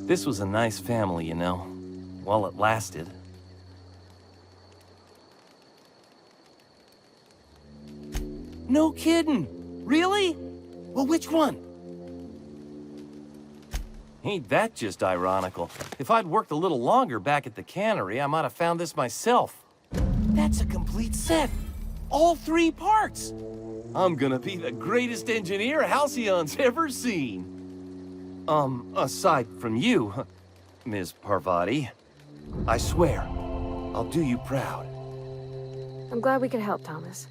This was a nice family, you know, while it lasted. No kidding! Really? Well, which one? Ain't that just ironical? If I'd worked a little longer back at the cannery, I might have found this myself. That's a complete set! All 3 parts! I'm gonna be the greatest engineer Halcyon's ever seen. Aside from you, Ms. Parvati, I swear, I'll do you proud. I'm glad we could help, Thomas.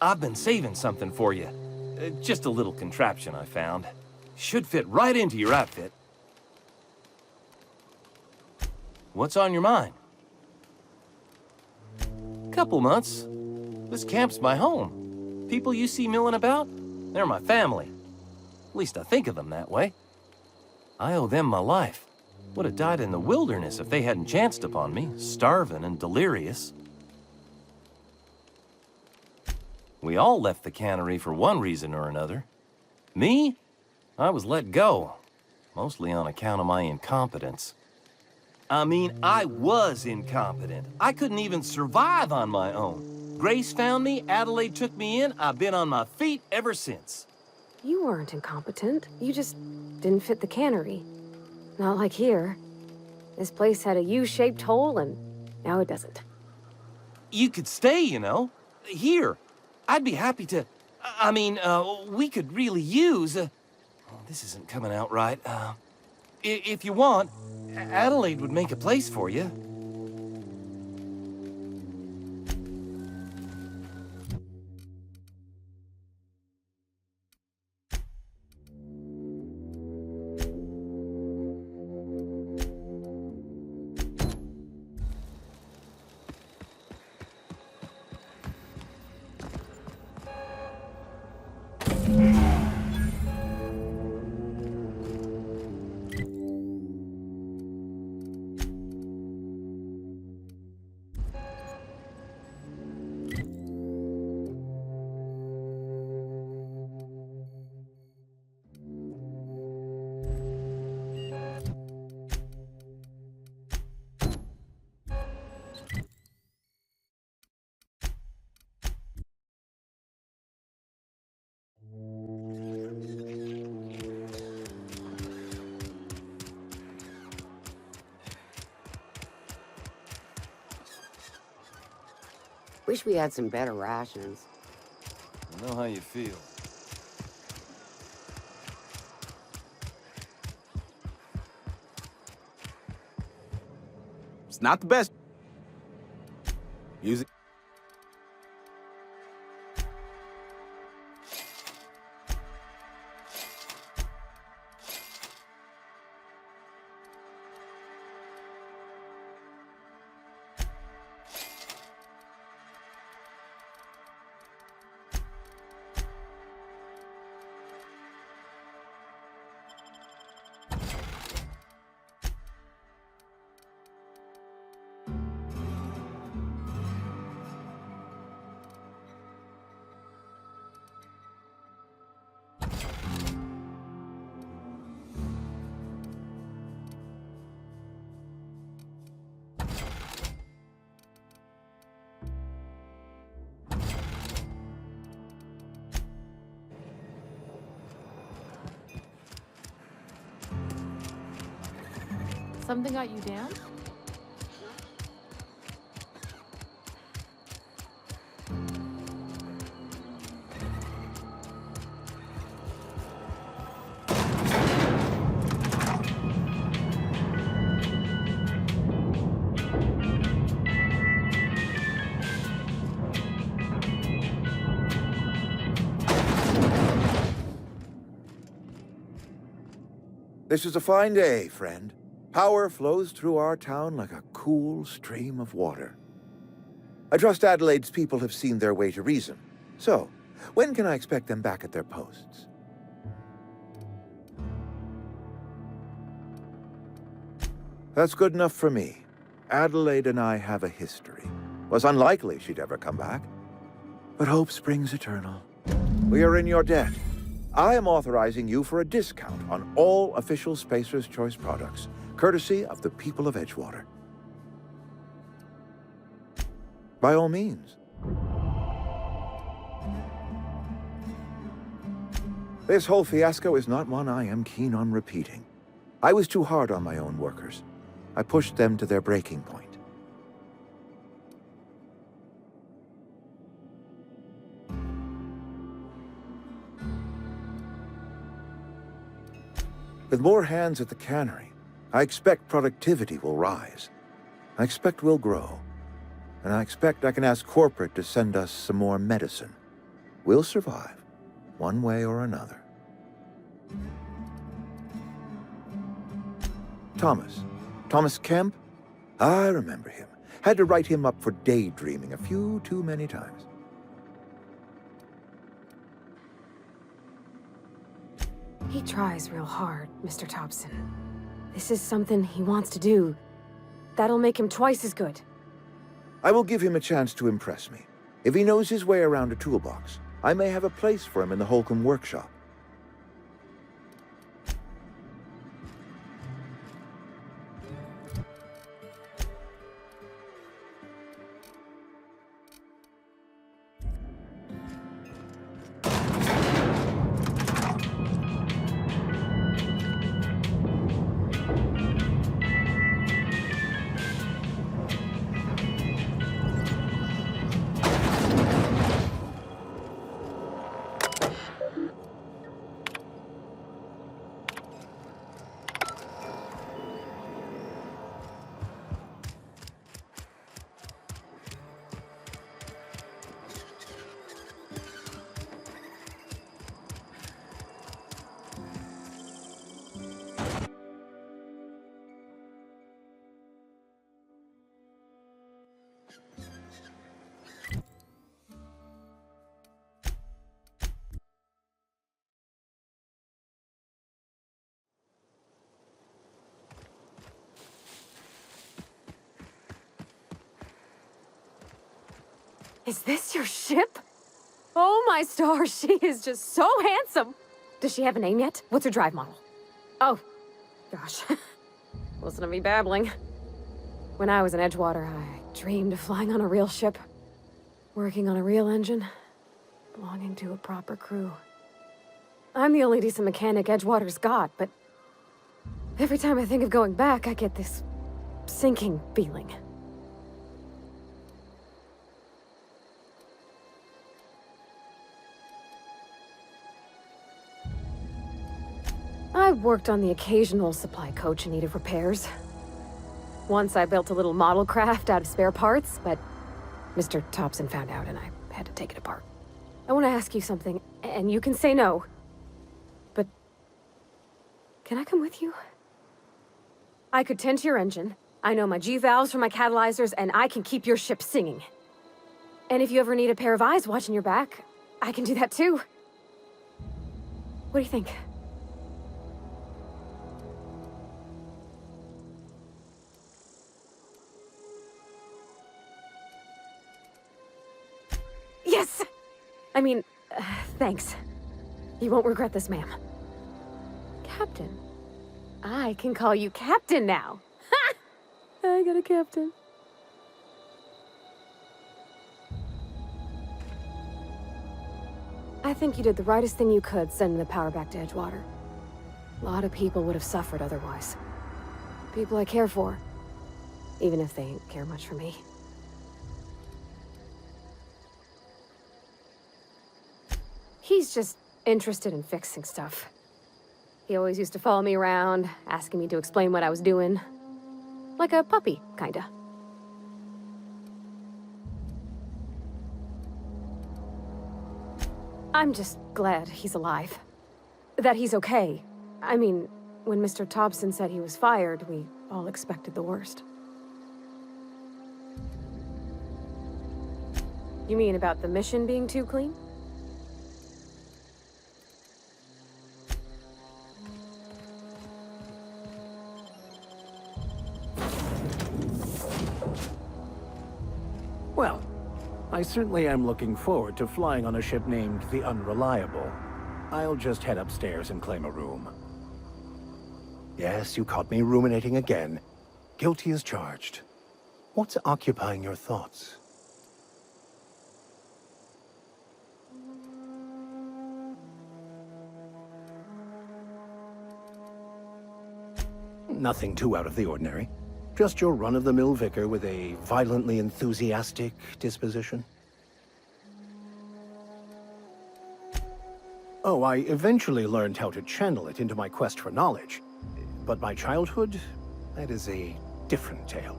I've been saving something for you. Just a little contraption I found. Should fit right into your outfit. What's on your mind? Couple months. This camp's my home. People you see milling about, they're my family. At least I think of them that way. I owe them my life. Would have died in the wilderness if they hadn't chanced upon me, starving and delirious. We all left the cannery for one reason or another. Me? I was let go, mostly on account of my incompetence. I mean, I was incompetent. I couldn't even survive on my own. Grace found me, Adelaide took me in, I've been on my feet ever since. You weren't incompetent. You just didn't fit the cannery. Not like here. This place had a U-shaped hole, and now it doesn't. You could stay, you know. Here. I'd be happy to... I mean, we could really use... oh, this isn't coming out right. If you want, Adelaide would make a place for you. Wish we had some better rations. I know how you feel. It's not the best. Use it. Something got you down? This is a fine day, friend. Power flows through our town like a cool stream of water. I trust Adelaide's people have seen their way to reason. So, when can I expect them back at their posts? That's good enough for me. Adelaide and I have a history. Was unlikely she'd ever come back. But hope springs eternal. We are in your debt. I am authorizing you for a discount on all official Spacer's Choice products, courtesy of the people of Edgewater. By all means. This whole fiasco is not one I am keen on repeating. I was too hard on my own workers. I pushed them to their breaking point. With more hands at the cannery, I expect productivity will rise. I expect we'll grow. And I expect I can ask corporate to send us some more medicine. We'll survive, one way or another. Thomas Kemp? I remember him. Had to write him up for daydreaming a few too many times. He tries real hard, Mr. Thompson. This is something he wants to do. That'll make him twice as good. I will give him a chance to impress me. If he knows his way around a toolbox, I may have a place for him in the Holcomb workshop. Is this your ship? Oh my stars, she is just so handsome. Does she have a name yet? What's her drive model? Oh, gosh. Listen to me babbling. When I was in Edgewater, I dreamed of flying on a real ship, working on a real engine, belonging to a proper crew. I'm the only decent mechanic Edgewater's got, but every time I think of going back, I get this sinking feeling. I worked on the occasional supply coach in need of repairs. Once I built a little model craft out of spare parts, but Mr. Thompson found out and I had to take it apart. I want to ask you something, and you can say no, but can I come with you? I could tend to your engine. I know my G-valves from my catalyzers, and I can keep your ship singing. And if you ever need a pair of eyes watching your back, I can do that too. What do you think? Yes! I mean, thanks. You won't regret this, ma'am. Captain. I can call you Captain now. Ha! I got a captain. I think you did the rightest thing you could sending the power back to Edgewater. A lot of people would have suffered otherwise. People I care for. Even if they ain't care much for me. He's just interested in fixing stuff. He always used to follow me around, asking me to explain what I was doing. Like a puppy, kinda. I'm just glad he's alive. That he's okay. I mean, when Mr. Thompson said he was fired, we all expected the worst. You mean about the mission being too clean? Well, I certainly am looking forward to flying on a ship named the Unreliable. I'll just head upstairs and claim a room. Yes, you caught me ruminating again. Guilty as charged. What's occupying your thoughts? Nothing too out of the ordinary. Just your run-of-the-mill vicar with a violently enthusiastic disposition. Oh, I eventually learned how to channel it into my quest for knowledge. But my childhood, that is a different tale.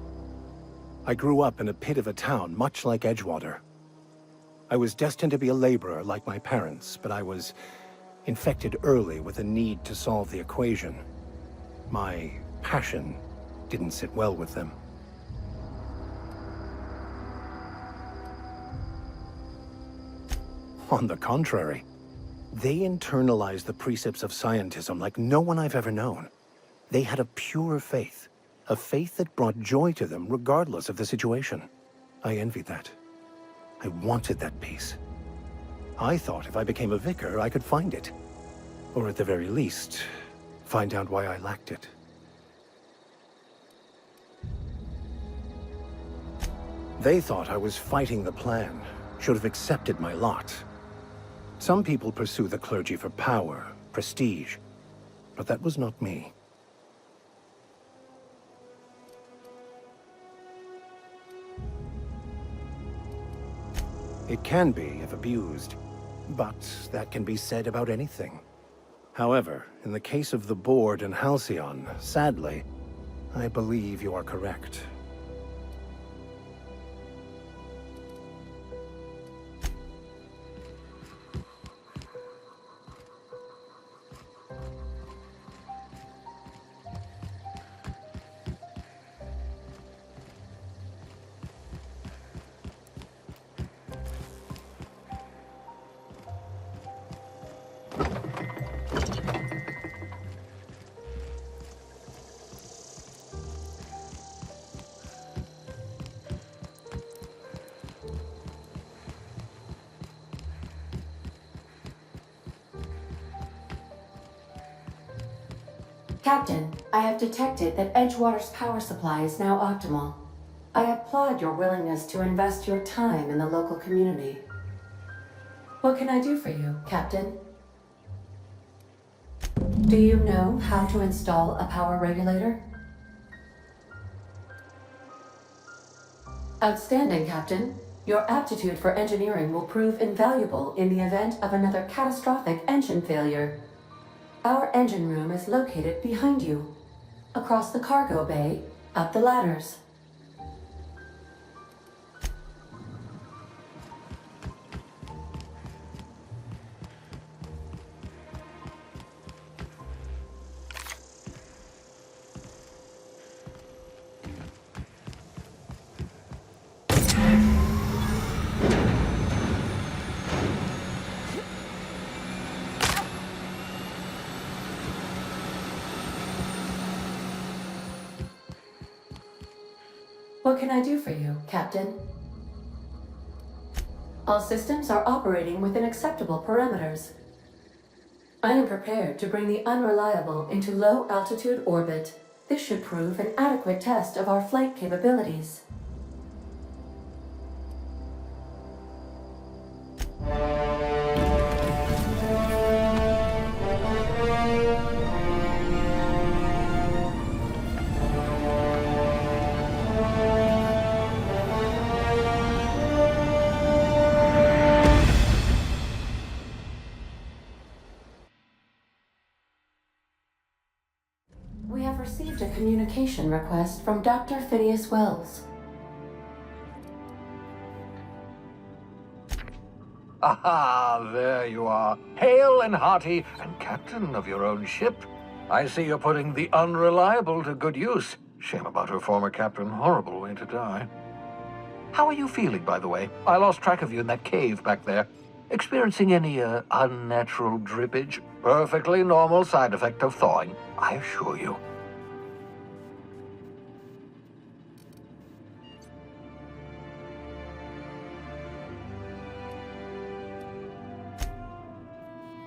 I grew up in a pit of a town, much like Edgewater. I was destined to be a laborer like my parents, but I was infected early with a need to solve the equation. My passion didn't sit well with them. On the contrary, they internalized the precepts of scientism like no one I've ever known. They had a pure faith, a faith that brought joy to them regardless of the situation. I envied that. I wanted that peace. I thought if I became a vicar, I could find it. Or at the very least, find out why I lacked it. They thought I was fighting the plan, should have accepted my lot. Some people pursue the clergy for power, prestige, but that was not me. It can be, if abused, but that can be said about anything. However, in the case of the Board and Halcyon, sadly, I believe you are correct. Captain, I have detected that Edgewater's power supply is now optimal. I applaud your willingness to invest your time in the local community. What can I do for you, Captain? Do you know how to install a power regulator? Outstanding, Captain. Your aptitude for engineering will prove invaluable in the event of another catastrophic engine failure. Our engine room is located behind you, across the cargo bay, up the ladders. What can I do for you, Captain? All systems are operating within acceptable parameters. I am prepared to bring the unreliable into low-altitude orbit. This should prove an adequate test of our flight capabilities. We have received a communication request from Dr. Phineas Wells. Aha, there you are. Hale and hearty, and captain of your own ship. I see you're putting the unreliable to good use. Shame about her former captain. Horrible way to die. How are you feeling, by the way? I lost track of you in that cave back there. Experiencing any, unnatural drippage? Perfectly normal side effect of thawing, I assure you.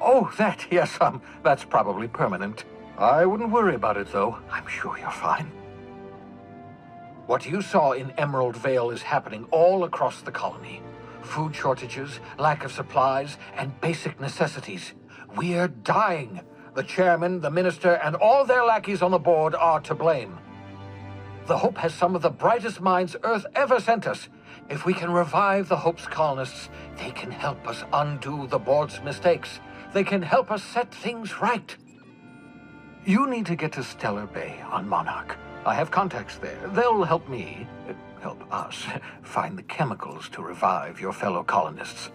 Oh, that, yes, that's probably permanent. I wouldn't worry about it, though. I'm sure you're fine. What you saw in Emerald Vale is happening all across the colony. Food shortages, lack of supplies, and basic necessities. We're dying. The chairman, the minister, and all their lackeys on the board are to blame. The Hope has some of the brightest minds Earth ever sent us. If we can revive the Hope's colonists, they can help us undo the board's mistakes. They can help us set things right. You need to get to Stellar Bay on Monarch. I have contacts there. They'll help me, help us, find the chemicals to revive your fellow colonists.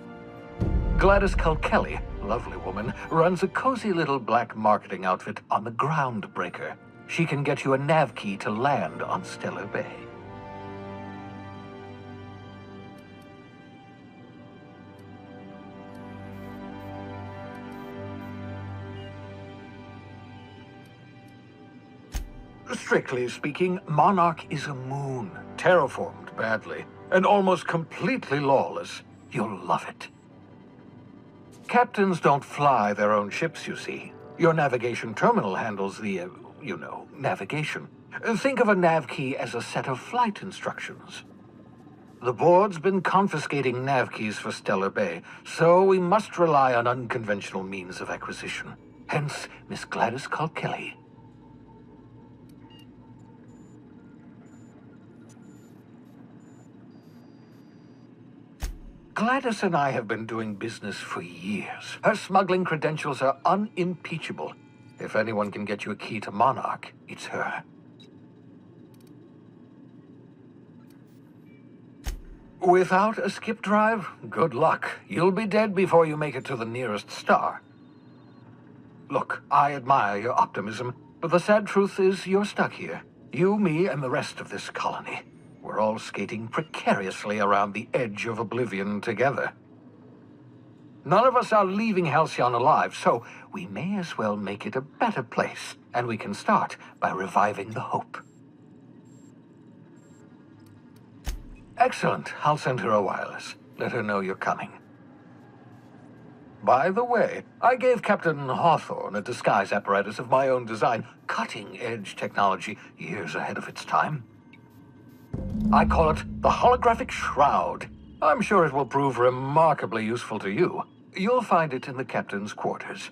Gladys Kelly, lovely woman, runs a cozy little black marketing outfit on the Groundbreaker. She can get you a nav key to land on Stellar Bay. Strictly speaking, Monarch is a moon, terraformed badly, and almost completely lawless. You'll love it. Captains don't fly their own ships, you see. Your navigation terminal handles the, navigation. Think of a nav key as a set of flight instructions. The board's been confiscating nav keys for Stellar Bay, so we must rely on unconventional means of acquisition. Hence, Miss Gladys Kelly. Gladys and I have been doing business for years. Her smuggling credentials are unimpeachable. If anyone can get you a key to Monarch, it's her. Without a skip drive, good luck. You'll be dead before you make it to the nearest star. Look, I admire your optimism, but the sad truth is you're stuck here. You, me, and the rest of this colony. We're all skating precariously around the edge of oblivion together. None of us are leaving Halcyon alive, so we may as well make it a better place, and we can start by reviving the Hope. Excellent. I'll send her a wireless. Let her know you're coming. By the way, I gave Captain Hawthorne a disguise apparatus of my own design, cutting-edge technology years ahead of its time. I call it the Holographic Shroud. I'm sure it will prove remarkably useful to you. You'll find it in the captain's quarters.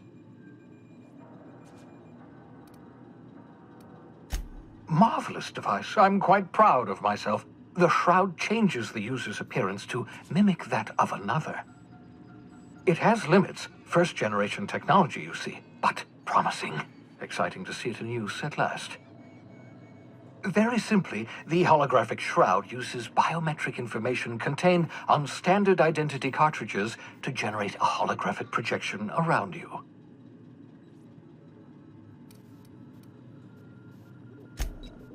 Marvelous device. I'm quite proud of myself. The shroud changes the user's appearance to mimic that of another. It has limits. First-generation technology, you see, but promising. Exciting to see it in use at last. Very simply, the holographic shroud uses biometric information contained on standard identity cartridges to generate a holographic projection around you.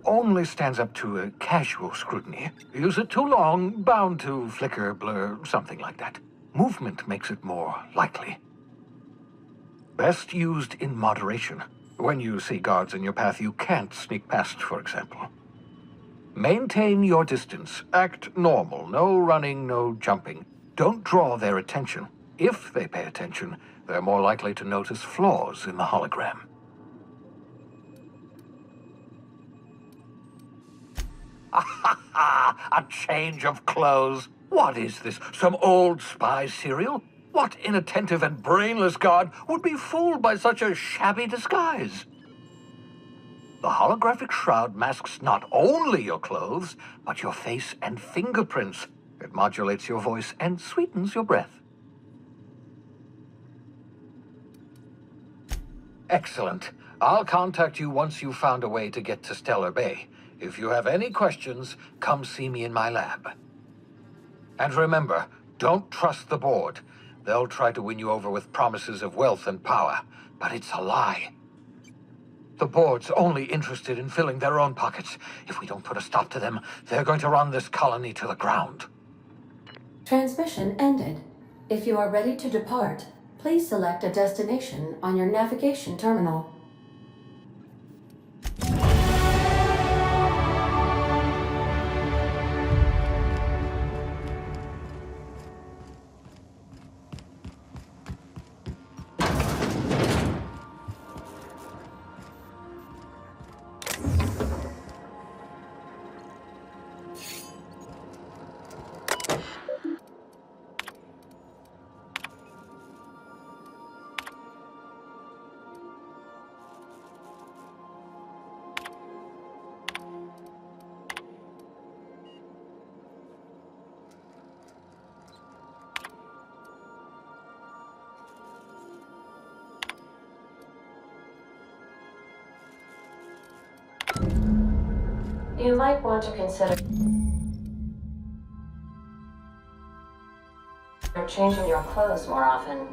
Only stands up to a casual scrutiny. Use it too long, bound to flicker, blur, something like that. Movement makes it more likely. Best used in moderation. When you see guards in your path you can't sneak past, for example. Maintain your distance. Act normal. No running, no jumping. Don't draw their attention. If they pay attention, they're more likely to notice flaws in the hologram. A change of clothes. What is this? Some old spy serial? What inattentive and brainless guard would be fooled by such a shabby disguise? The holographic shroud masks not only your clothes, but your face and fingerprints. It modulates your voice and sweetens your breath. Excellent. I'll contact you once you've found a way to get to Stellar Bay. If you have any questions, come see me in my lab. And remember, don't trust the board. They'll try to win you over with promises of wealth and power, but it's a lie. The board's only interested in filling their own pockets. If we don't put a stop to them, they're going to run this colony to the ground. Transmission ended. If you are ready to depart, please select a destination on your navigation terminal. You might want to consider changing your clothes more often.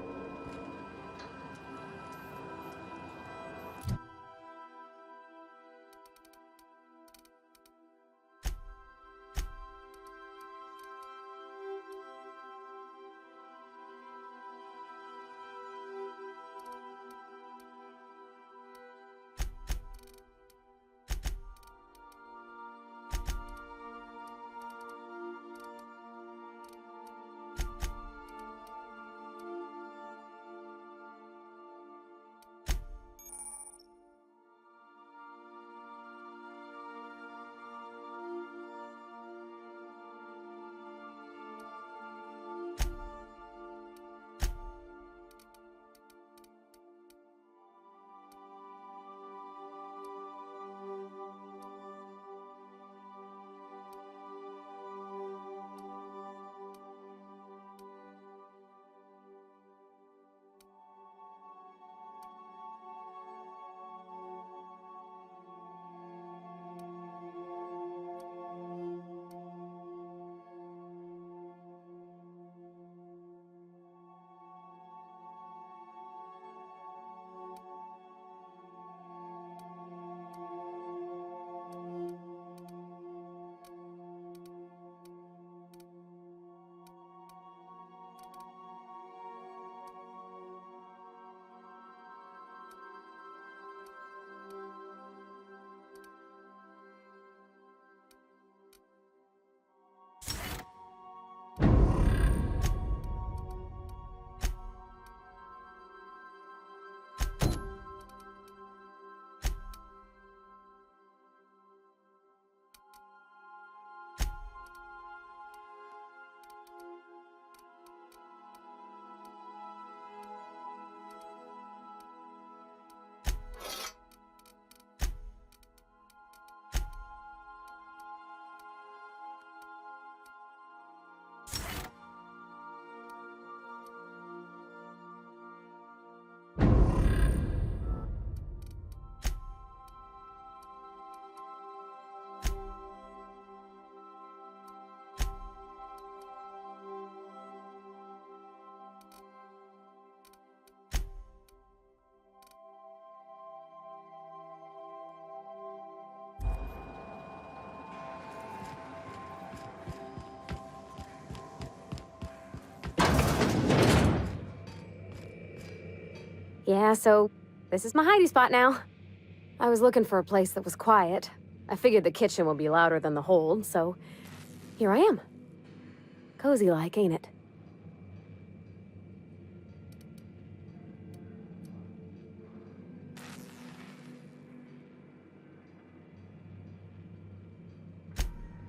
Yeah, so this is my hidey spot now. I was looking for a place that was quiet. I figured the kitchen would be louder than the hold, so here I am. Cozy-like, ain't it?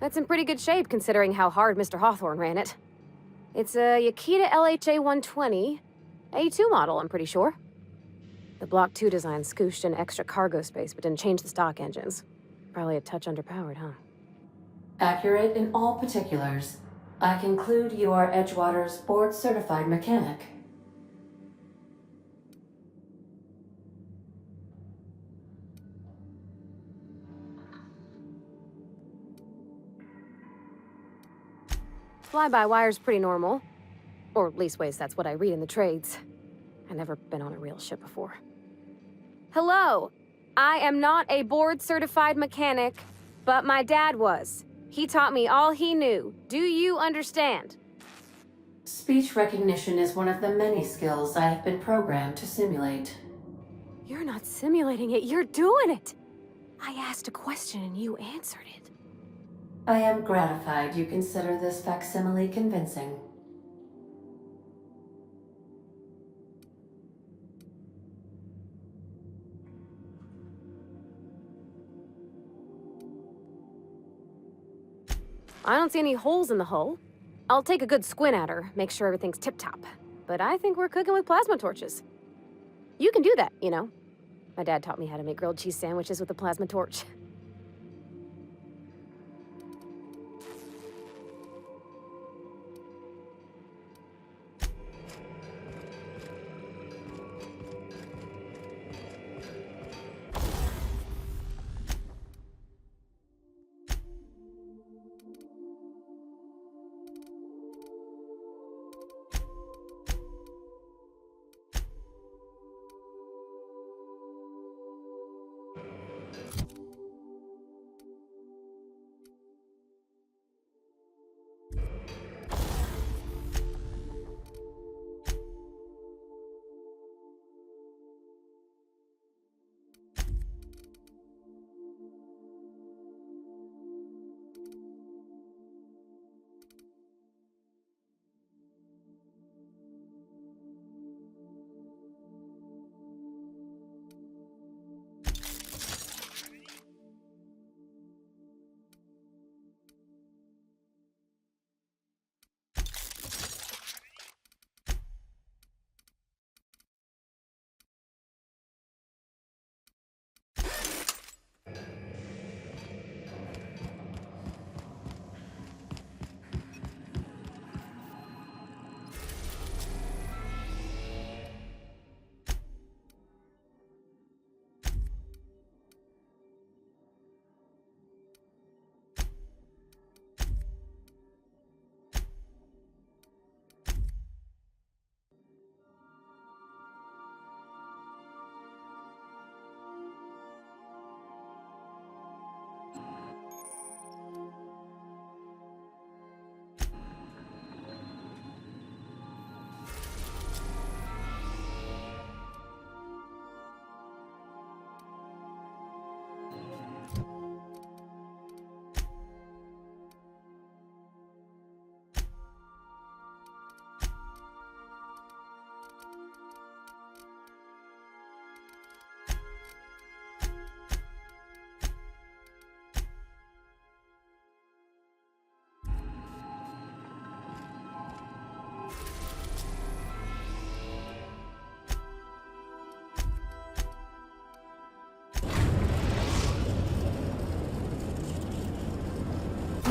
That's in pretty good shape, considering how hard Mr. Hawthorne ran it. It's a Yakita LHA 120, A2 model, I'm pretty sure. The Block 2 design scooshed in extra cargo space, but didn't change the stock engines. Probably a touch underpowered, huh? Accurate in all particulars. I conclude you are Edgewater's board-certified mechanic. Fly-by-wire's pretty normal. Or leastways, that's what I read in the trades. I've never been on a real ship before. Hello! I am not a board-certified mechanic, but my dad was. He taught me all he knew. Do you understand? Speech recognition is one of the many skills I have been programmed to simulate. You're not simulating it, you're doing it! I asked a question and you answered it. I am gratified you consider this facsimile convincing. I don't see any holes in the hull. I'll take a good squint at her, make sure everything's tip-top. But I think we're cooking with plasma torches. You can do that, you know. My dad taught me how to make grilled cheese sandwiches with a plasma torch.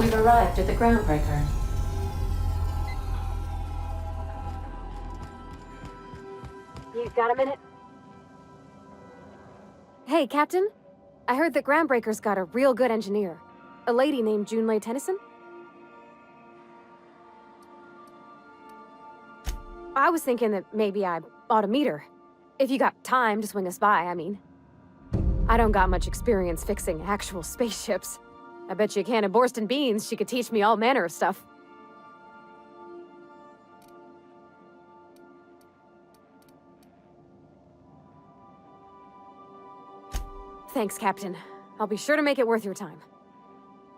You've arrived at the groundbreaker. You got a minute? Hey, Captain. I heard that Groundbreaker's got a real good engineer. A lady named Junlei Tennyson? I was thinking that maybe I ought to meet her. If you got time to swing us by, I mean. I don't got much experience fixing actual spaceships. I bet you a can of Borston beans she could teach me all manner of stuff. Thanks, Captain. I'll be sure to make it worth your time.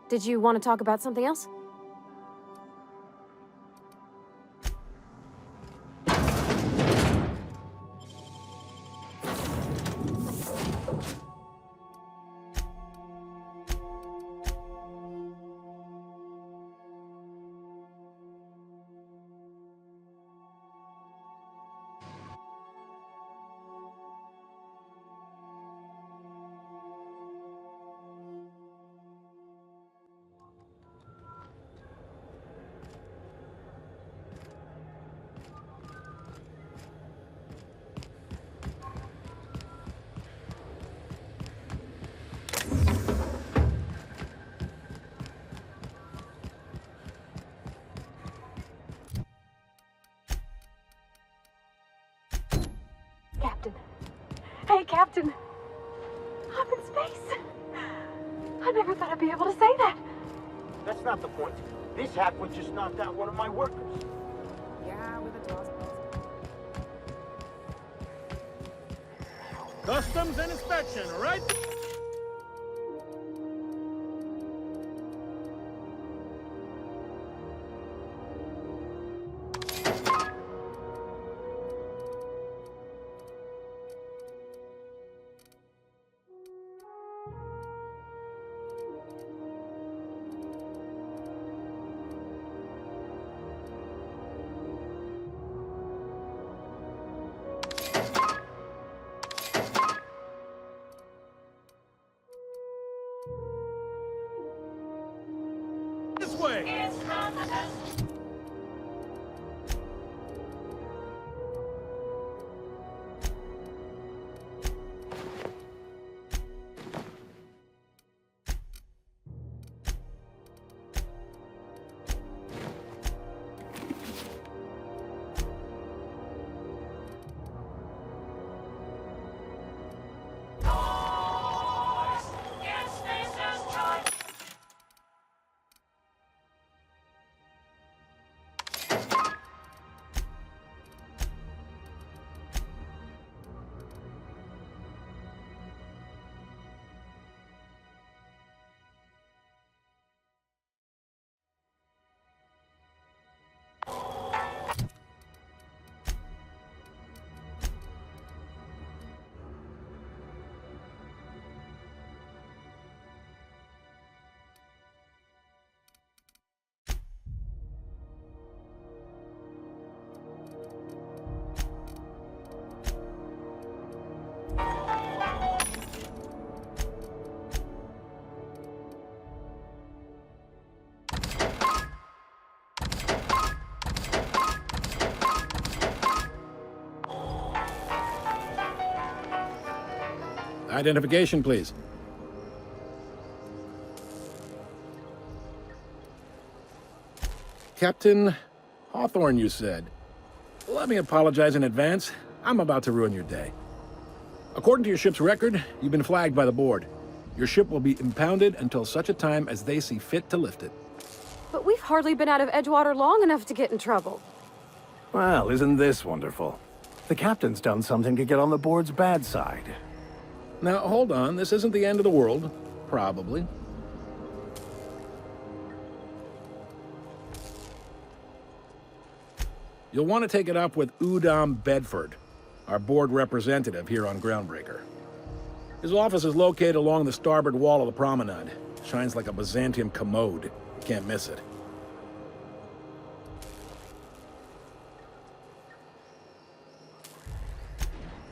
Did you want to talk about something else? Captain. Hey, Captain. I'm in space. I never thought I'd be able to say that. That's not the point. This hack was just knocked out one of my workers. Yeah, with a toss. Customs and inspection, all right? This way! Identification, please. Captain Hawthorne, you said. Let me apologize in advance. I'm about to ruin your day. According to your ship's record, you've been flagged by the board. Your ship will be impounded until such a time as they see fit to lift it. But we've hardly been out of Edgewater long enough to get in trouble. Well, isn't this wonderful? The captain's done something to get on the board's bad side. Now, hold on. This isn't the end of the world. Probably. You'll want to take it up with Udom Bedford, our board representative here on Groundbreaker. His office is located along the starboard wall of the promenade. Shines like a Byzantium commode. You can't miss it.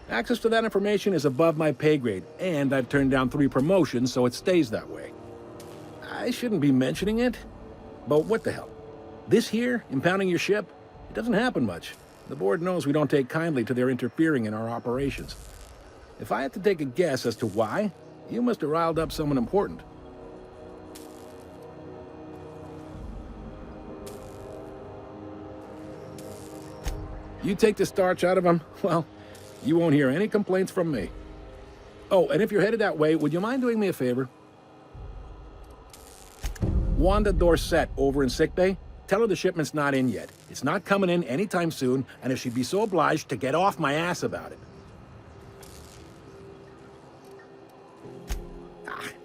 Access to that information is above my pay grade, and I've turned down 3 promotions, so it stays that way. I shouldn't be mentioning it, But what the hell? This here, impounding your ship? It doesn't happen much. The board knows we don't take kindly to their interfering in our operations. If I had to take a guess as to why, you must have riled up someone important. You take the starch out of them, well, you won't hear any complaints from me. Oh, and if you're headed that way, would you mind doing me a favor? Wanda Dorset over in sickbay, tell her the shipment's not in yet. It's not coming in anytime soon, and if she'd be so obliged to get off my ass about it.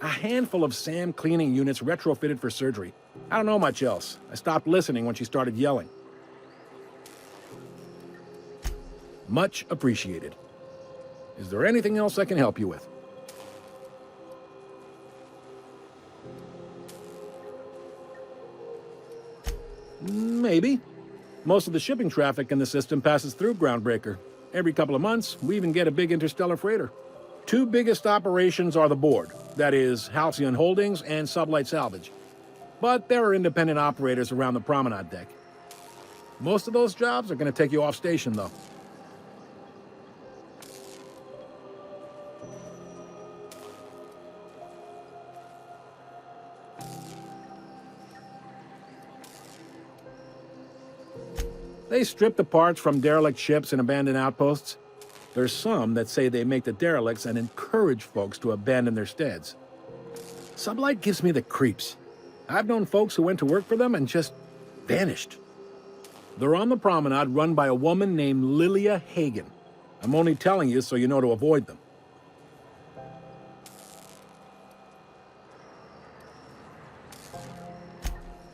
A handful of SAM cleaning units retrofitted for surgery. I don't know much else. I stopped listening when she started yelling. Much appreciated. Is there anything else I can help you with? Maybe. Most of the shipping traffic in the system passes through Groundbreaker. Every couple of months, we even get a big interstellar freighter. Two biggest operations are the board, that is, Halcyon Holdings and Sublight Salvage. But there are independent operators around the promenade deck. Most of those jobs are going to take you off station, though. They strip the parts from derelict ships and abandoned outposts. There's some that say they make the derelicts and encourage folks to abandon their steads. Sublight gives me the creeps. I've known folks who went to work for them and just vanished. They're on the promenade run by a woman named Lilia Hagen. I'm only telling you so you know to avoid them.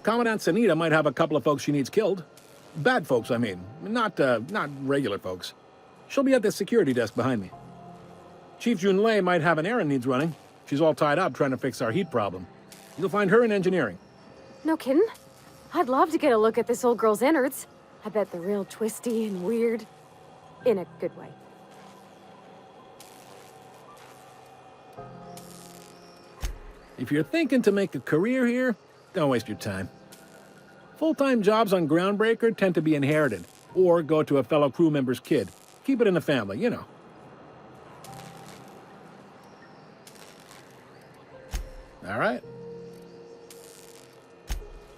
Commandant Sanita might have a couple of folks she needs killed. Bad folks, I mean. Not regular folks. She'll be at the security desk behind me. Chief Junlei might have an errand needs running. She's all tied up trying to fix our heat problem. You'll find her in engineering. No kidding? I'd love to get a look at this old girl's innards. I bet they're real twisty and weird. In a good way. If you're thinking to make a career here, don't waste your time. Full-time jobs on Groundbreaker tend to be inherited, or go to a fellow crew member's kid. Keep it in the family, you know. All right.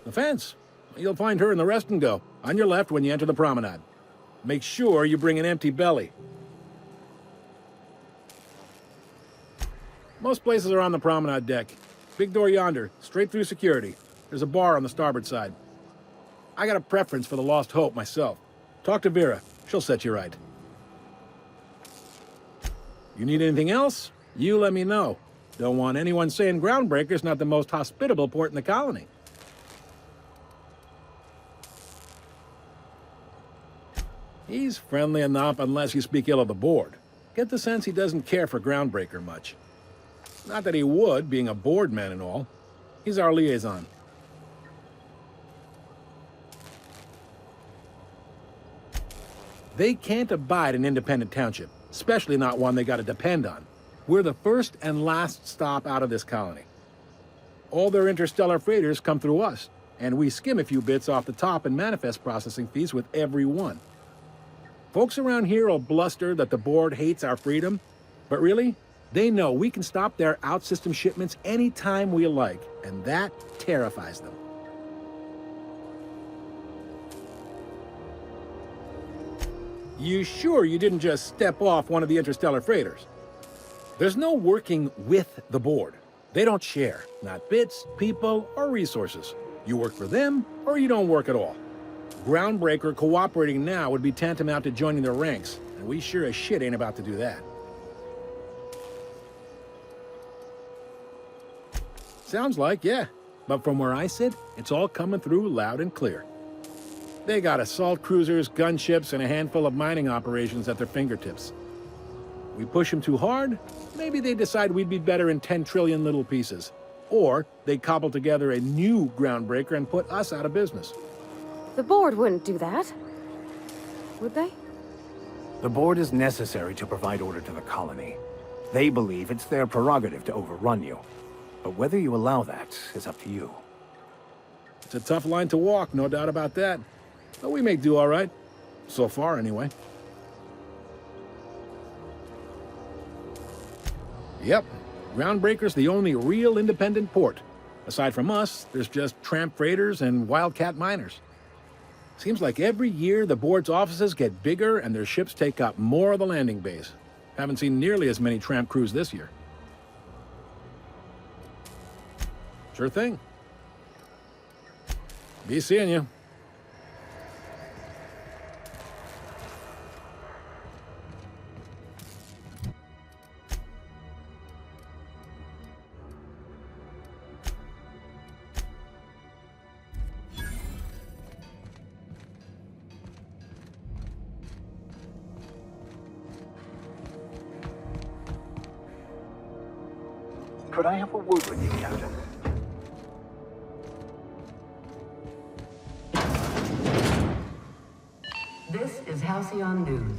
The fence. You'll find her in the rest and go, on your left when you enter the promenade. Make sure you bring an empty belly. Most places are on the promenade deck. Big door yonder, straight through security. There's a bar on the starboard side. I got a preference for the Lost Hope myself. Talk to Vera. She'll set you right. You need anything else? You let me know. Don't want anyone saying Groundbreaker's not the most hospitable port in the colony. He's friendly enough unless you speak ill of the board. Get the sense he doesn't care for Groundbreaker much. Not that he would, being a board man and all. He's our liaison. They can't abide an independent township, especially not one they gotta depend on. We're the first and last stop out of this colony. All their interstellar freighters come through us, and we skim a few bits off the top in manifest processing fees with every one. Folks around here will bluster that the board hates our freedom, but really, they know we can stop their out-system shipments anytime we like, and that terrifies them. You sure you didn't just step off one of the interstellar freighters? There's no working with the board. They don't share, not bits, people, or resources. You work for them, or you don't work at all. Groundbreaker cooperating now would be tantamount to joining their ranks, and we sure as shit ain't about to do that. Sounds like, yeah. But from where I sit, it's all coming through loud and clear. They got assault cruisers, gunships, and a handful of mining operations at their fingertips. We push them too hard, maybe they decide we'd be better in 10 trillion little pieces. Or they cobble together a new Groundbreaker and put us out of business. The board wouldn't do that. Would they? The board is necessary to provide order to the colony. They believe it's their prerogative to overrun you. But whether you allow that is up to you. It's a tough line to walk, no doubt about that. But we may do all right. So far, anyway. Yep. Groundbreaker's the only real independent port. Aside from us, there's just tramp freighters and wildcat miners. Seems like every year the board's offices get bigger and their ships take up more of the landing base. Haven't seen nearly as many tramp crews this year. Sure thing. Be seeing you. Could I have a word with you, Captain? This is Halcyon News.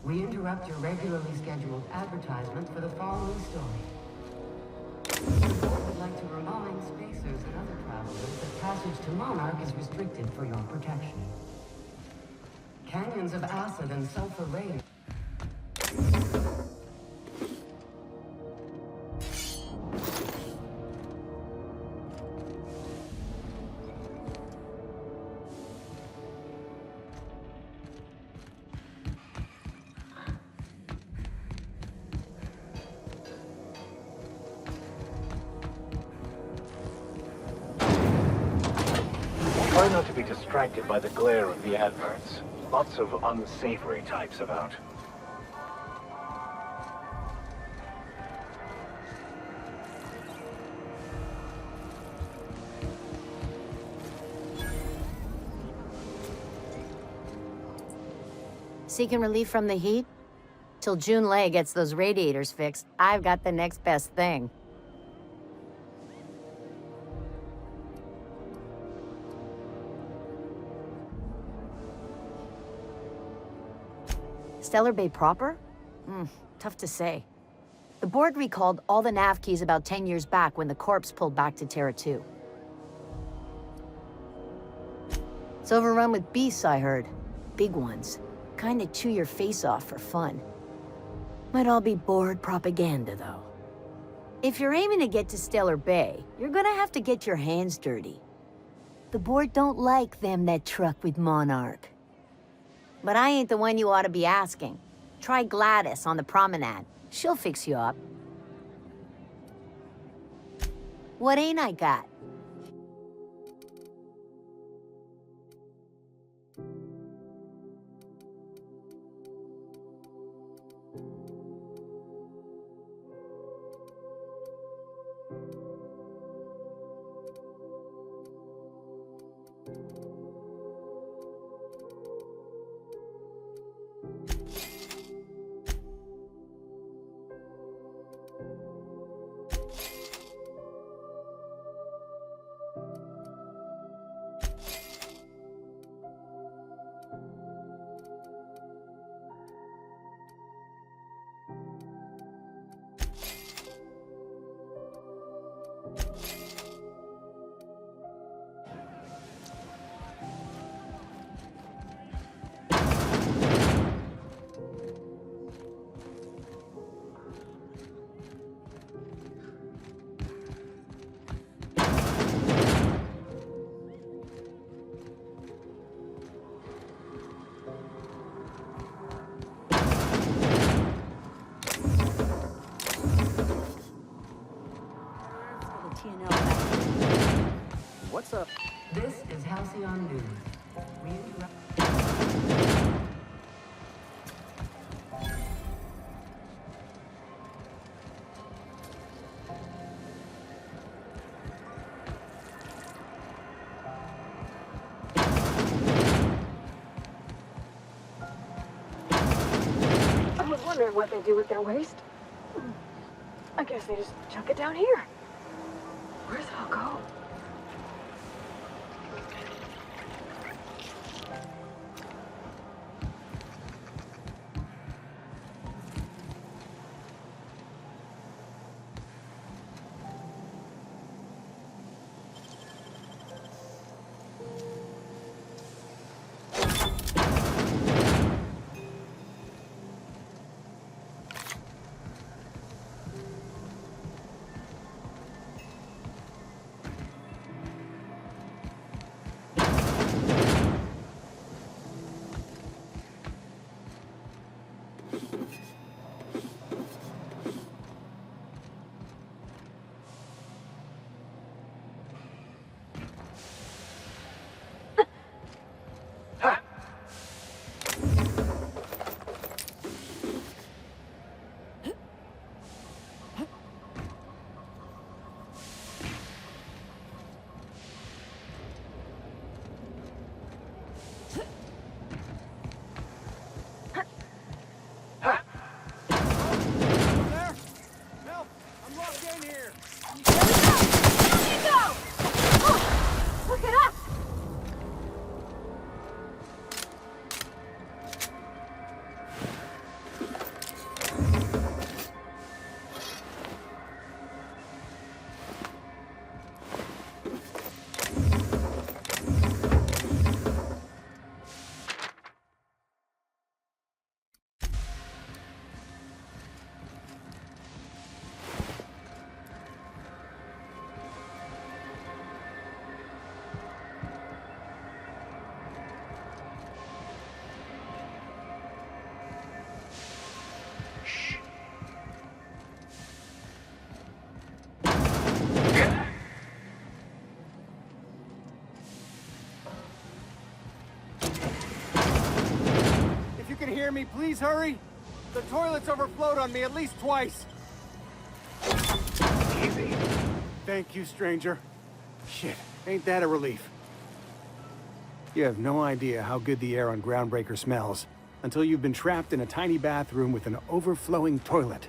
We interrupt your regularly scheduled advertisement for the following story. We would like to remind spacers and other travelers that passage to Monarch is restricted for your protection. Canyons of acid and sulfur rain. Try not to be distracted by the glare of the adverts. Lots of unsavory types about. Seeking relief from the heat? Till June Lay gets those radiators fixed, I've got the next best thing. Stellar Bay proper? Tough to say. The board recalled all the nav keys about 10 years back when the corpse pulled back to Terra 2. It's overrun with beasts, I heard. Big ones. Kinda chew your face off for fun. Might all be board propaganda, though. If you're aiming to get to Stellar Bay, you're gonna have to get your hands dirty. The board don't like them that truck with Monarch. But I ain't the one you ought to be asking. Try Gladys on the promenade. She'll fix you up. What ain't I got? What's up? This is Halcyon News. We interrupt. I was wondering what they do with their waste. I guess they just chuck it down here. Where's it all go? hear me? Please hurry! The toilet's overflowed on me at least twice! Easy. Thank you, stranger. Shit, ain't that a relief? You have no idea how good the air on Groundbreaker smells until you've been trapped in a tiny bathroom with an overflowing toilet.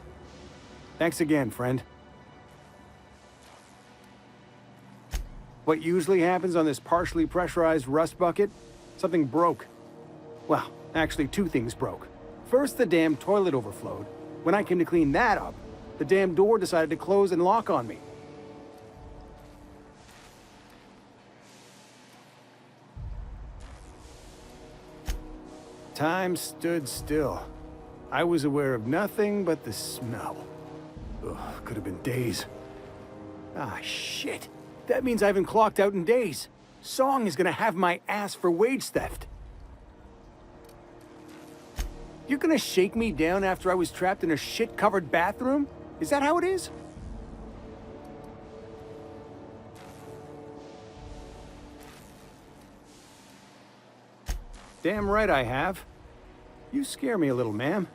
Thanks again, friend. What usually happens on this partially pressurized rust bucket? Something broke. Well, actually two things broke. First, the damn toilet overflowed. When I came to clean that up, the damn door decided to close and lock on me. Time stood still. I was aware of nothing but the smell. Ugh, could have been days. Ah, shit. That means I haven't clocked out in days. Song is gonna have my ass for wage theft. You're gonna shake me down after I was trapped in a shit-covered bathroom? Is that how it is? Damn right I have. You scare me a little, ma'am.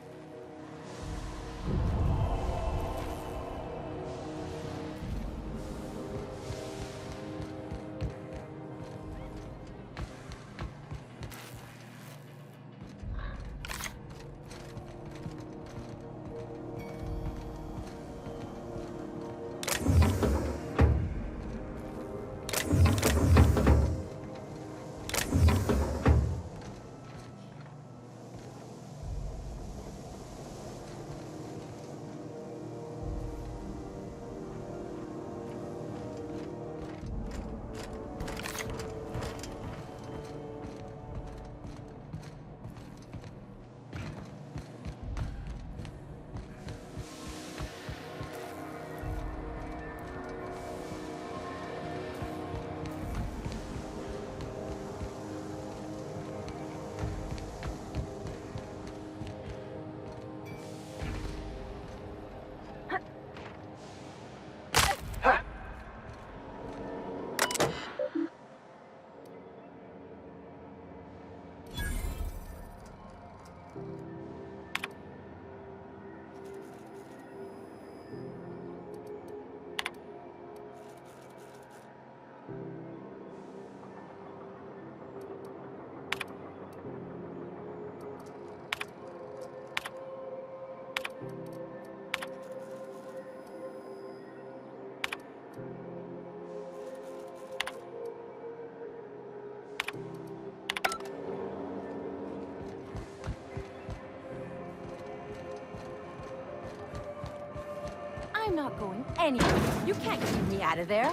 I'm not going anywhere. You can't keep me out of there.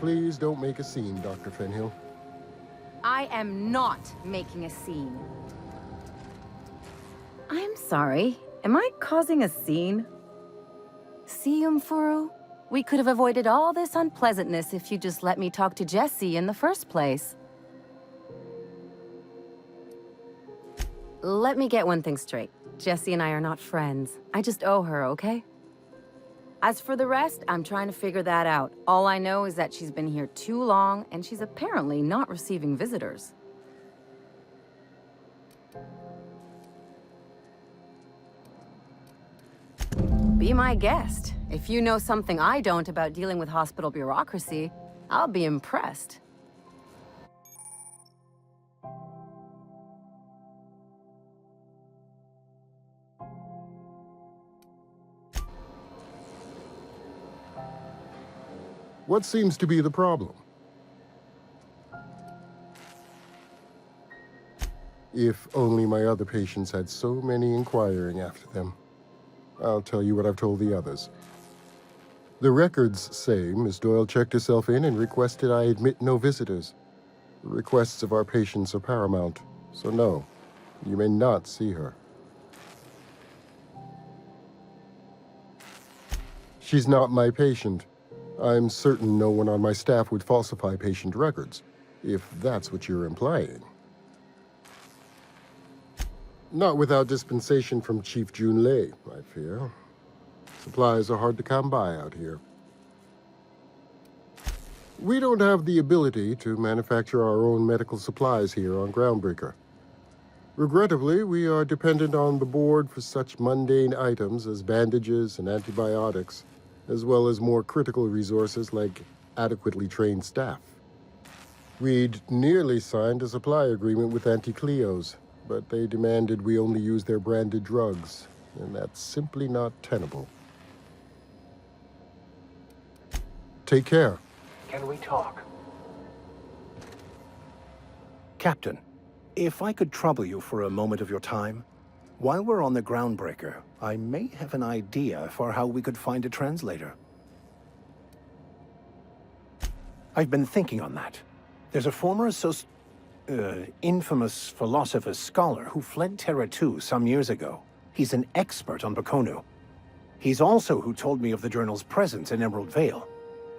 Please don't make a scene, Dr. Fenhill. I am not making a scene. I'm sorry. Am I causing a scene? See, Umfuru? We could have avoided all this unpleasantness if you just let me talk to Jessie in the first place. Let me get one thing straight. Jessie and I are not friends. I just owe her, okay? As for the rest, I'm trying to figure that out. All I know is that she's been here too long, and she's apparently not receiving visitors. Be my guest. If you know something I don't about dealing with hospital bureaucracy, I'll be impressed. What seems to be the problem? If only my other patients had so many inquiring after them. I'll tell you what I've told the others. The records say Miss Doyle checked herself in and requested I admit no visitors. The requests of our patients are paramount, so no, you may not see her. She's not my patient. I'm certain no one on my staff would falsify patient records, if that's what you're implying. Not without dispensation from Chief Junlei, I fear. Supplies are hard to come by out here. We don't have the ability to manufacture our own medical supplies here on Groundbreaker. Regrettably, we are dependent on the board for such mundane items as bandages and antibiotics, as well as more critical resources like adequately trained staff. We'd nearly signed a supply agreement with Anti-Cleos, but they demanded we only use their branded drugs, and that's simply not tenable. Take care. Can we talk? Captain, if I could trouble you for a moment of your time, while we're on the Groundbreaker, I may have an idea for how we could find a translator. I've been thinking on that. There's a former infamous philosopher scholar who fled Terra 2 some years ago. He's an expert on Bakonu. He's also who told me of the journal's presence in Emerald Vale.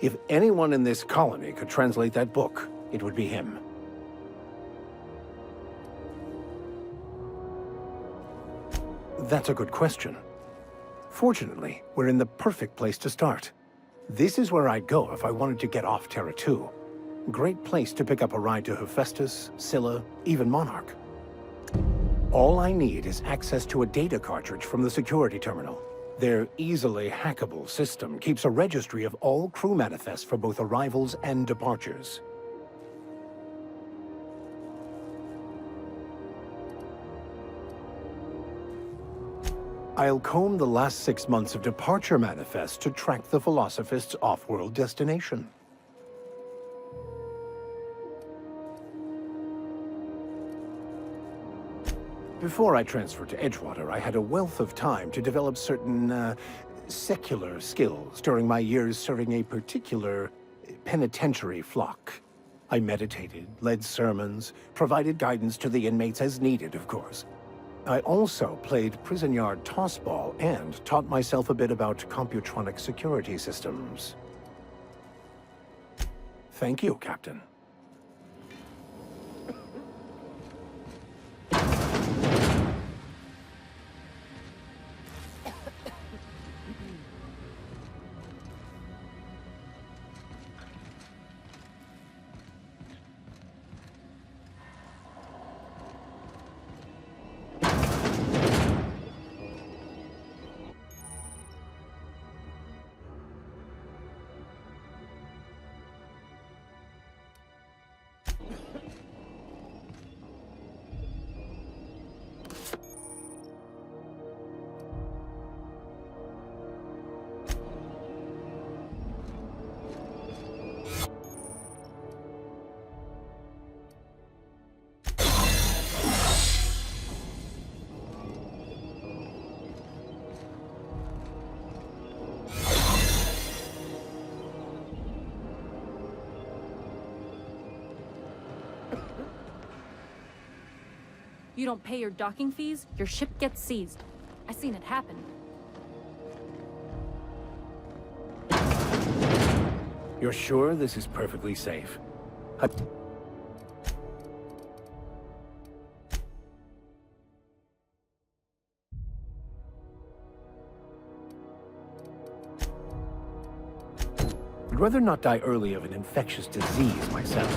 If anyone in this colony could translate that book, it would be him. That's a good question. Fortunately, we're in the perfect place to start. This is where I'd go if I wanted to get off Terra 2. Great place to pick up a ride to Hephaestus, Scylla, even Monarch. All I need is access to a data cartridge from the security terminal. Their easily hackable system keeps a registry of all crew manifests for both arrivals and departures. I'll comb the last 6 months of departure manifests to track the Philosophist's off-world destination. Before I transferred to Edgewater, I had a wealth of time to develop certain, secular skills during my years serving a particular penitentiary flock. I meditated, led sermons, provided guidance to the inmates as needed, of course. I also played prison yard tossball and taught myself a bit about computronic security systems. Thank you, Captain. You don't pay your docking fees, your ship gets seized. I seen it happen. You're sure this is perfectly safe? I'd rather not die early of an infectious disease myself.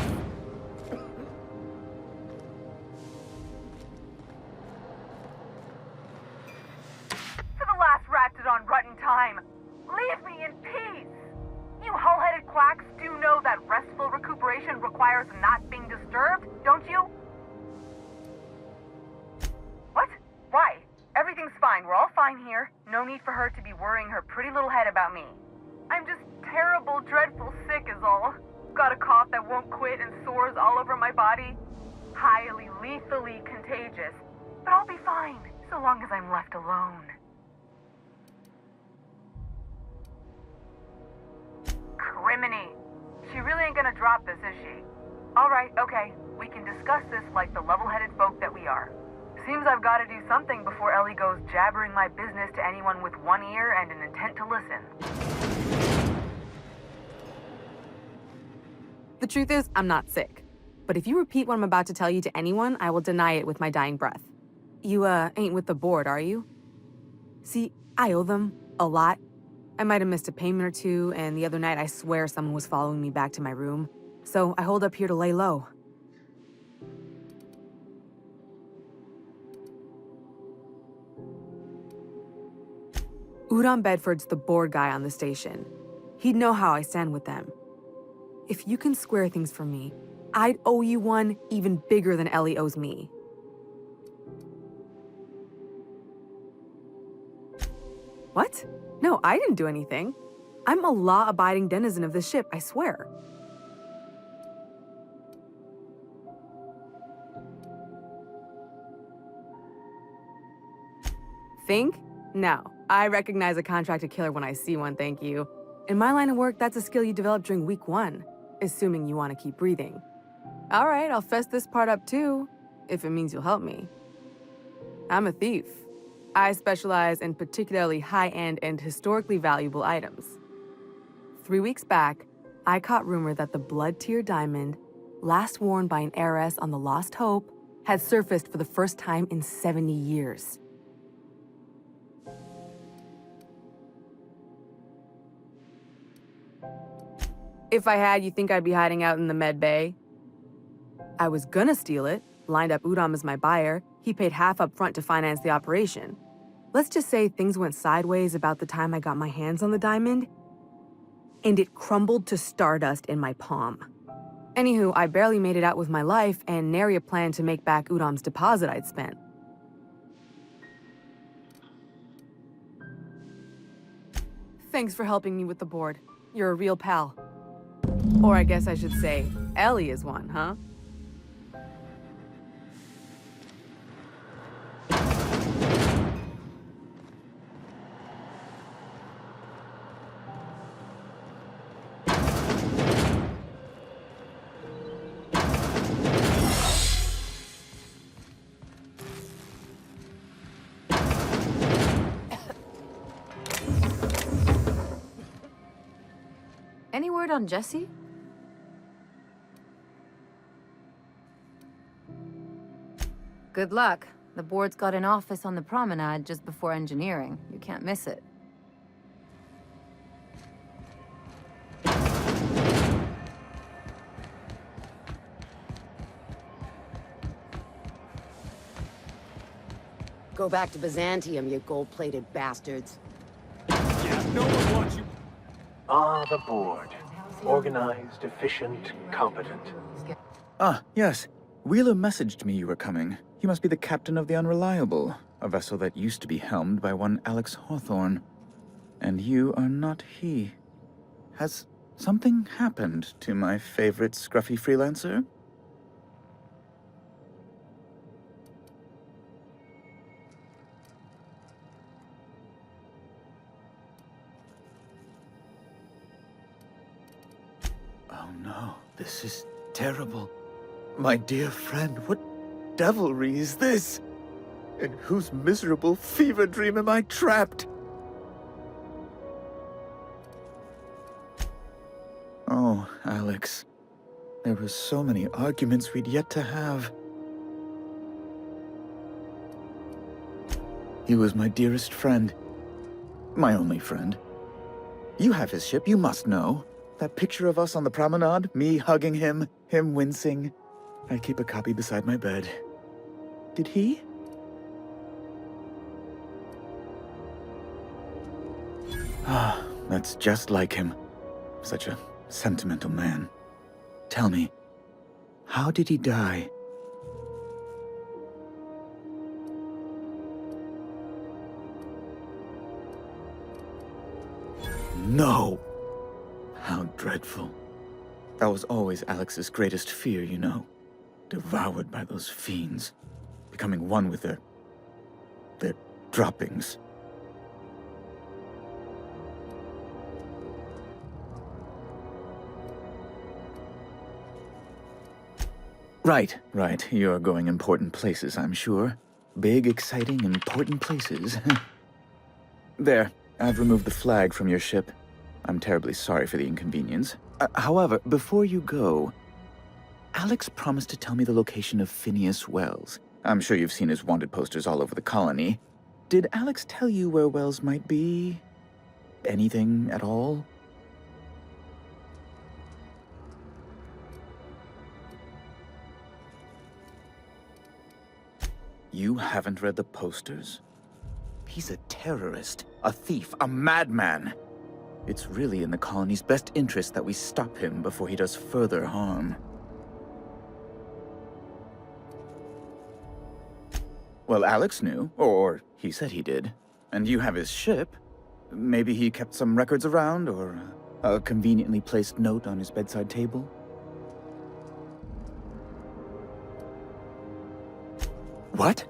Requires not being disturbed, don't you? What? Why? Everything's fine. We're all fine here. No need for her to be worrying her pretty little head about me. I'm just terrible, dreadful sick is all. Got a cough that won't quit and sores all over my body. Highly, lethally contagious. But I'll be fine, so long as I'm left alone. Criminy. She really ain't gonna drop this, is she? Alright, okay. We can discuss this like the level-headed folk that we are. Seems I've got to do something before Ellie goes jabbering my business to anyone with one ear and an intent to listen. The truth is, I'm not sick. But if you repeat what I'm about to tell you to anyone, I will deny it with my dying breath. You, ain't with the board, are you? See, I owe them a lot. I might have missed a payment or two, and the other night I swear someone was following me back to my room. So I hold up here to lay low. Udon Bedford's the board guy on the station. He'd know how I stand with them. If you can square things for me, I'd owe you one even bigger than Ellie owes me. What? No, I didn't do anything. I'm a law-abiding denizen of this ship, I swear. Think? No. I recognize a contracted killer when I see one, thank you. In my line of work, that's a skill you develop during week 1, assuming you want to keep breathing. All right, I'll fess this part up too, if it means you'll help me. I'm a thief. I specialize in particularly high-end and historically valuable items. 3 weeks back, I caught rumor that the blood-tier diamond, last worn by an heiress on the Lost Hope, had surfaced for the first time in 70 years. If I had, you think I'd be hiding out in the med bay? I was gonna steal it, lined up Udom as my buyer. He paid half up front to finance the operation. Let's just say things went sideways about the time I got my hands on the diamond, and it crumbled to stardust in my palm. Anywho, I barely made it out with my life, and nary a plan to make back Udom's deposit I'd spent. Thanks for helping me with the board. You're a real pal. Or I guess I should say, Ellie is one, huh? Any word on Jesse? Good luck. The board's got an office on the promenade just before engineering. You can't miss it. Go back to Byzantium, you gold-plated bastards. Yeah, no one wants you. Ah, the board. Organized, efficient, competent. Ah, yes. Wheeler messaged me you were coming. You must be the captain of the Unreliable, a vessel that used to be helmed by one Alex Hawthorne. And you are not he. Has something happened to my favorite scruffy freelancer? Oh no, this is terrible. My dear friend, what devilry is this? In whose miserable fever dream am I trapped? Oh, Alex. There were so many arguments we'd yet to have. He was my dearest friend. My only friend. You have his ship, you must know. That picture of us on the promenade, me hugging him, him wincing. I keep a copy beside my bed. Did he? Ah, that's just like him. Such a sentimental man. Tell me, how did he die? No! How dreadful. That was always Alex's greatest fear, you know. Devoured by those fiends. Becoming one with their droppings. Right. You're going important places, I'm sure. Big, exciting, important places. There, I've removed the flag from your ship. I'm terribly sorry for the inconvenience. However, before you go, Alex promised to tell me the location of Phineas Wells. I'm sure you've seen his wanted posters all over the colony. Did Alex tell you where Wells might be? Anything at all? You haven't read the posters? He's a terrorist, a thief, a madman. It's really in the colony's best interest that we stop him before he does further harm. Well, Alex knew, or he said he did. And you have his ship. Maybe he kept some records around, or a conveniently placed note on his bedside table. What?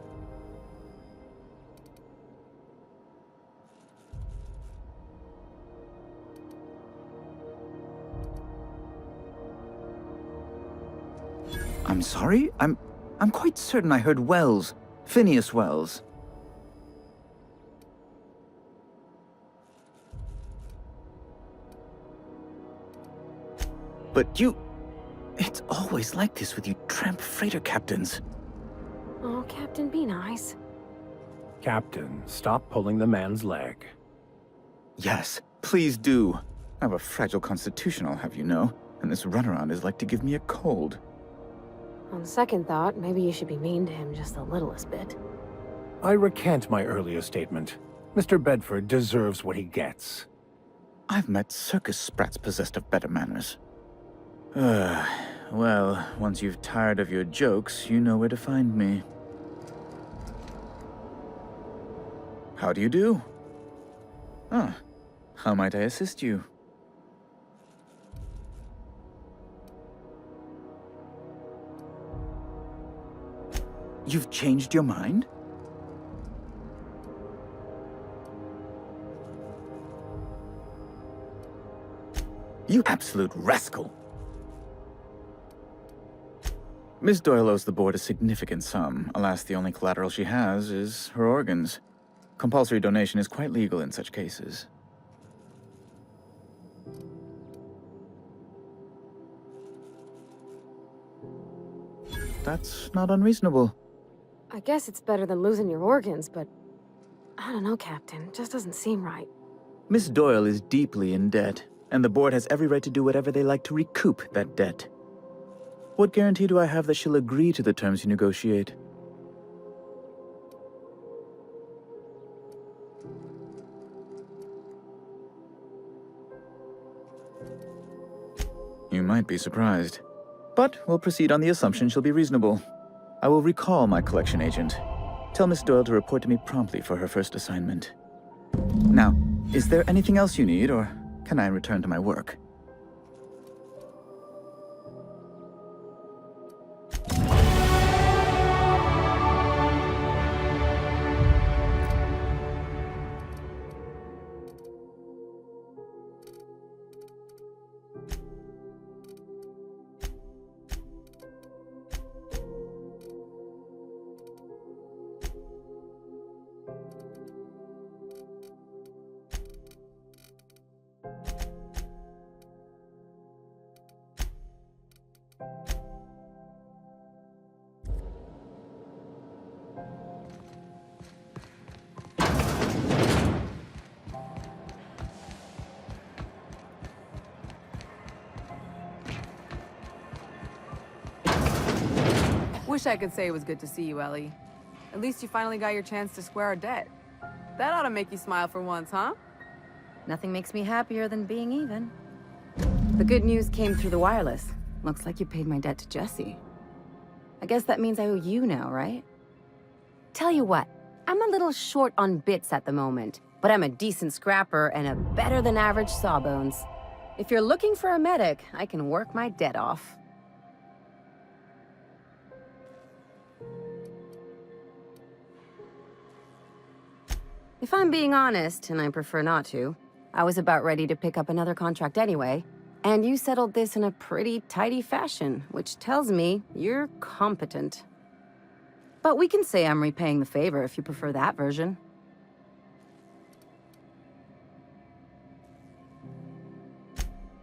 I'm sorry? I'm quite certain I heard Wells. Phineas Wells. But you... It's always like this with you tramp freighter captains. Oh, Captain, be nice. Captain, stop pulling the man's leg. Yes, please do. I have a fragile constitution, I'll have you know, and this runaround is like to give me a cold. On second thought, maybe you should be mean to him just the littlest bit. I recant my earlier statement. Mr. Bedford deserves what he gets. I've met circus sprats possessed of better manners. Well, once you've tired of your jokes, you know where to find me. How do you do? Ah, how might I assist you? You've changed your mind? You absolute rascal! Miss Doyle owes the board a significant sum. Alas, the only collateral she has is her organs. Compulsory donation is quite legal in such cases. That's not unreasonable. I guess it's better than losing your organs, but... I don't know, Captain. It just doesn't seem right. Miss Doyle is deeply in debt, and the board has every right to do whatever they like to recoup that debt. What guarantee do I have that she'll agree to the terms you negotiate? You might be surprised. But we'll proceed on the assumption she'll be reasonable. I will recall my collection agent. Tell Miss Doyle to report to me promptly for her first assignment. Now, is there anything else you need, or can I return to my work? Wish I could say it was good to see you, Ellie. At least you finally got your chance to square our debt. That ought to make you smile for once, huh? Nothing makes me happier than being even. The good news came through the wireless. Looks like you paid my debt to Jesse. I guess that means I owe you now, right? Tell you what, I'm a little short on bits at the moment, but I'm a decent scrapper and a better-than-average sawbones. If you're looking for a medic, I can work my debt off. If I'm being honest, and I prefer not to, I was about ready to pick up another contract anyway, and you settled this in a pretty tidy fashion, which tells me you're competent. But we can say I'm repaying the favor if you prefer that version.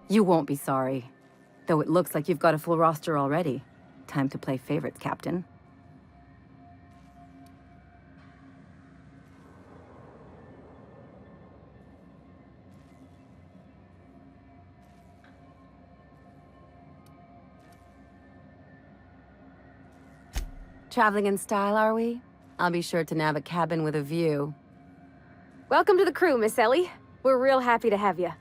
You won't be sorry. Though it looks like you've got a full roster already. Time to play favorites, Captain. Traveling in style, are we? I'll be sure to nab a cabin with a view. Welcome to the crew, Miss Ellie. We're real happy to have you.